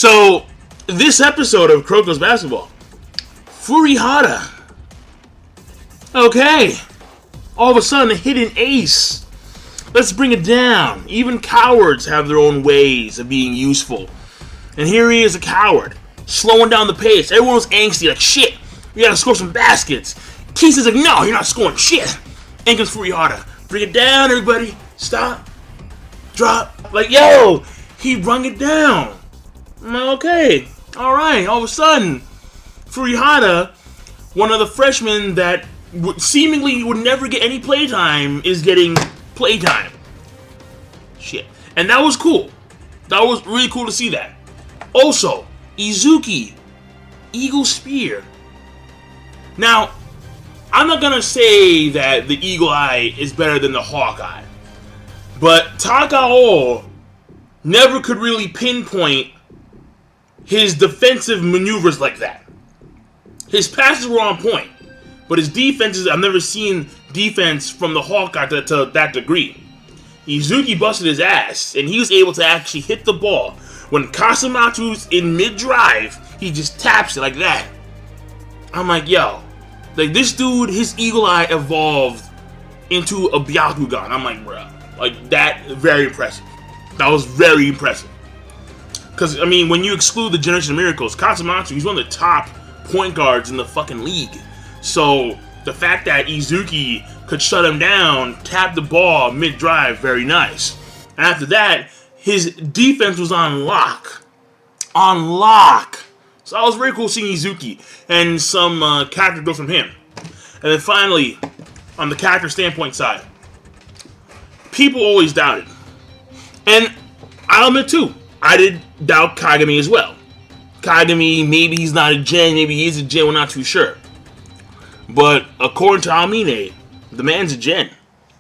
So, this episode of Kuroko's Basketball, Furihara. Okay. All of a sudden, a hidden ace. Let's bring it down. Even cowards have their own ways of being useful. And here he is, a coward, slowing down the pace. Everyone's angsty, like, shit, we gotta score some baskets. Kisa's like, no, you're not scoring shit. In comes Furihara. Bring it down, everybody. Stop. Drop. Like, yo, he brung it down. I'm like, okay. Alright, all of a sudden, Furihara, one of the freshmen that seemingly would never get any playtime, is getting playtime. Shit. And that was cool. That was really cool to see that. Also, Izuki, Eagle Spear. Now, I'm not gonna say that the Eagle Eye is better than the Hawkeye, but Takao never could really pinpoint his defensive maneuvers like that. His passes were on point, but his defenses, I've never seen defense from the Hawkeye to that degree. Izuki busted his ass, and he was able to actually hit the ball. When Kasamatsu's in mid-drive, he just taps it like that. I'm like, yo, like this dude, his Eagle Eye evolved into a Byakugan. I'm like, bruh, like that, very impressive. That was very impressive. Because, I mean, when you exclude the Generation of Miracles, Kasamatsu, he's one of the top point guards in the fucking league. So, the fact that Izuki could shut him down, tap the ball mid-drive, very nice. And after that, his defense was on lock. On lock. So, that was very cool seeing Izuki and some character growth from him. And then finally, on the character standpoint side, people always doubted. And I'll admit too, I did doubt Kagami as well. Kagami, maybe he's not a gen, maybe he is a gen, we're not too sure. But according to Amine, the man's a gen.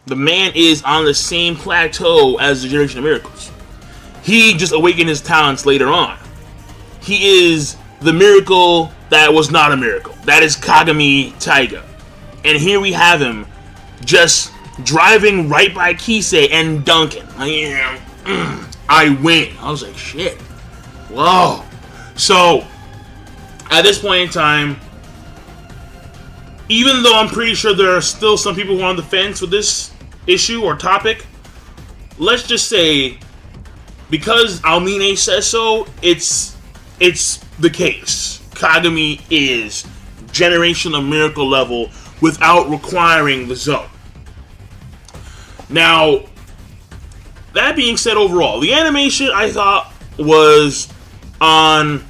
The man is on the same plateau as the Generation of Miracles. He just awakened his talents later on. He is the miracle that was not a miracle. That is Kagami Taiga. And here we have him just driving right by Kisei and dunking. I win. I was like, shit. Whoa. So, at this point in time, even though I'm pretty sure there are still some people who are on the fence with this issue or topic, let's just say, because Almine says so, it's the case. Kagami is Generation of Miracle level without requiring the zone. Now, that being said, overall, the animation I thought was on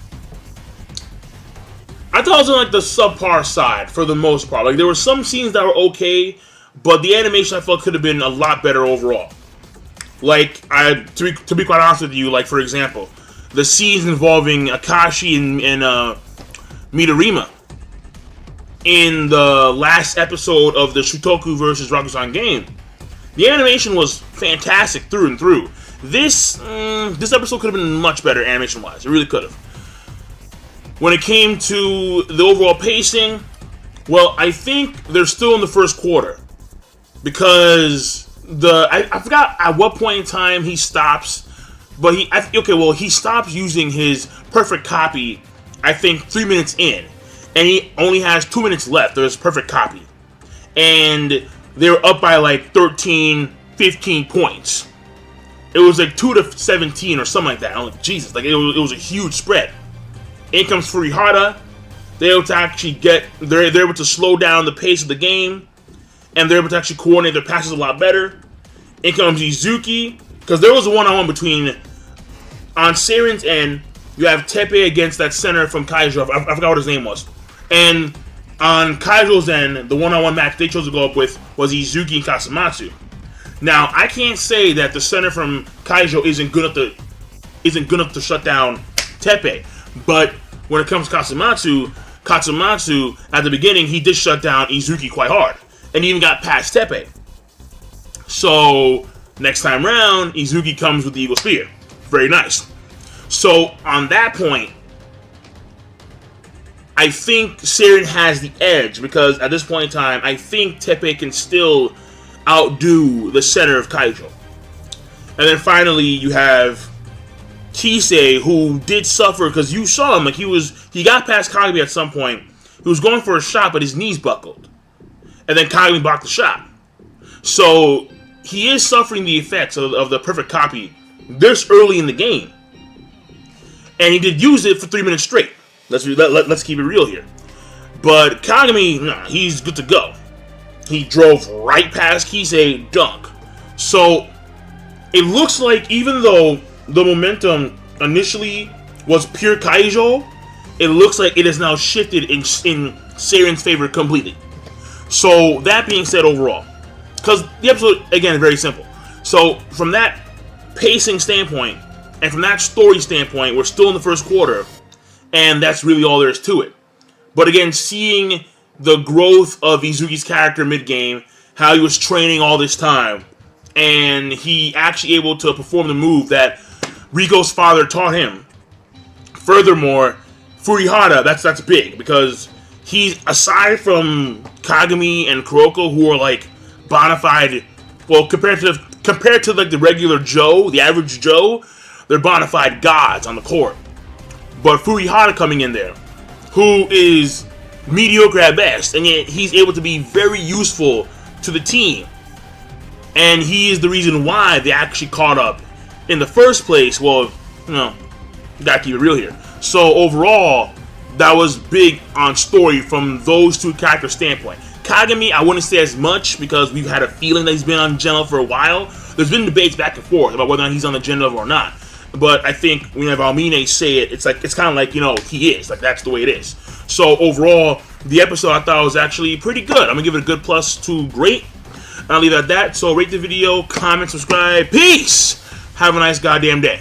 like the subpar side for the most part. Like there were some scenes that were okay, but the animation I felt could have been a lot better overall. Like to be quite honest with you, like for example, the scenes involving Akashi and Midorima in the last episode of the Shutoku versus Rakusan game. The animation was fantastic through and through. This episode could have been much better animation-wise. It really could have. When it came to the overall pacing, well, I think they're still in the first quarter. Because I forgot at what point in time he stops. But he stops using his perfect copy, I think, 3 minutes in. And he only has 2 minutes left. There's perfect copy. And they were up by like 13, 15 points. It was like 2-17 or something like that. I'm like, Jesus, like it was a huge spread. In comes Furihara. They're able to slow down the pace of the game, and they're able to actually coordinate their passes a lot better. In comes Izuki, because there was a one-on-one between on Seiren's end. You have Tepe against that center from Kaijo. I forgot what his name was. And on Kaijo's end, the one-on-one match they chose to go up with was Izuki and Kasamatsu. Now, I can't say that the center from Kaijo isn't good enough to shut down Tepe, but when it comes to Katsumatsu at the beginning, he did shut down Izuki quite hard, and even got past Tepe. So next time round, Izuki comes with the Eagle Spear. Very nice. So on that point, I think Seiren has the edge, because at this point in time, I think Tepe can still outdo the center of Kaijo. And then finally, you have Kisei, who did suffer, because you saw him, like he got past Kagami at some point. He was going for a shot, but his knees buckled. And then Kagami blocked the shot. So he is suffering the effects of the perfect copy this early in the game. And he did use it for 3 minutes straight. Let's keep it real here. But Kagami, nah, he's good to go. He drove right past Kisei, dunk. So it looks like even though the momentum initially was pure Kaijo, it looks like it has now shifted in Seiren's favor completely. So that being said, overall, because the episode, again, is very simple. So from that pacing standpoint, and from that story standpoint, we're still in the first quarter, and that's really all there is to it. But again, seeing the growth of Izuki's character mid-game, how he was training all this time, and he actually able to perform the move that Riko's father taught him. Furthermore, Furihara, that's big, because he's, aside from Kagami and Kuroko, who are like bona fide, well, compared to like the regular Joe, the average Joe, they're bona fide gods on the court. But Furihara coming in there, who is mediocre at best, and yet he's able to be very useful to the team. And he is the reason why they actually caught up in the first place. Well, you know, gotta keep it real here. So overall, that was big on story from those two character standpoint. Kagami, I wouldn't say as much because we've had a feeling that he's been on Gen Level for a while. There's been debates back and forth about whether or not he's on the Gen Level or not. But I think whenever Almine say it, it's kind of like, you know, he is. Like, that's the way it is. So overall, the episode I thought was actually pretty good. I'm going to give it a good plus to great. And I'll leave it at that. So rate the video, comment, subscribe. Peace! Have a nice goddamn day.